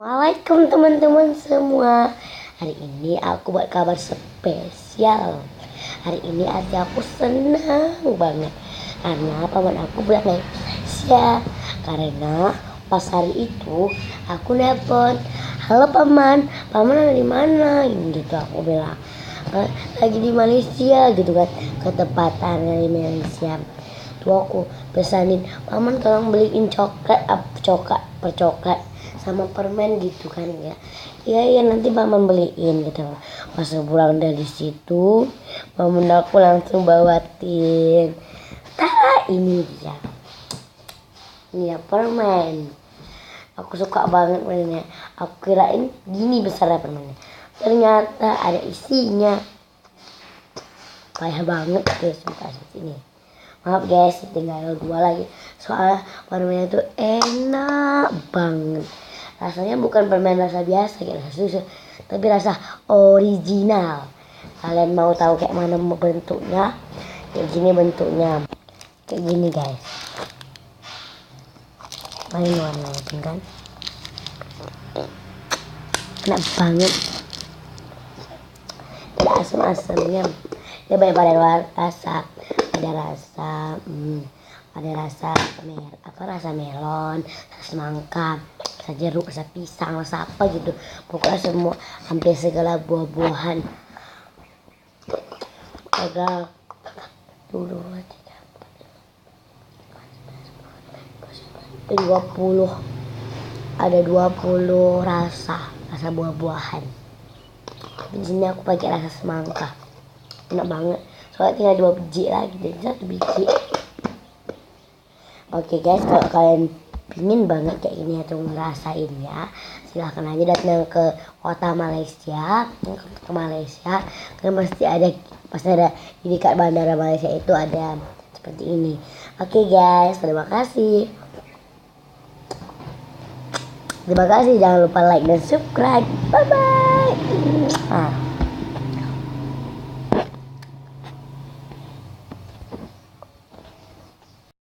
Assalamualaikum teman-teman semua. Hari ini aku buat kabar spesial. Hari ini hati aku senang banget karena paman aku pulang dari Malaysia. Karena pas hari itu aku nelpon, halo paman, paman ada di mana? Gitu aku bilang, lagi di Malaysia gitu kan, ketepatan dari Malaysia. Tuh aku pesanin, paman tolong beliin coklat sama permen gitu kan ya. Iya nanti paman beliin gitu. Pas pulang dari situ, paman aku langsung bawain. Ini dia. Ini ya permen. Aku suka banget permennya. Aku kirain gini besarnya permennya. Ternyata ada isinya. Kayak banget guys, suka sini. Maaf guys, tinggal 2 lagi. Soalnya permennya tuh enak banget. Rasanya bukan permen rasa biasa kayak rasa susu, tapi rasa original. Kalian mau tahu kayak mana bentuknya? Kayak gini bentuknya. Kayak gini guys. Main warnanya kan? Enak banget. Ada asam-asamnya. Ya banyak pada rasa. Ada rasa melon, rasa semangka, rasa jeruk, rasa pisang, rasa apa gitu. Pokoknya semua, hampir segala buah-buahan. Ada 20, ada 20 rasa buah-buahan. Di sini aku pakai rasa semangka, enak banget. Soalnya tinggal 2 biji lagi, jadi 1 biji. Oke guys, kalau kalian pingin banget kayak gini atau ngerasain ya, silahkan aja datang ke kota Malaysia, kan pasti ada di dekat bandara Malaysia itu ada seperti ini. Oke guys, terima kasih, jangan lupa like dan subscribe. Bye bye.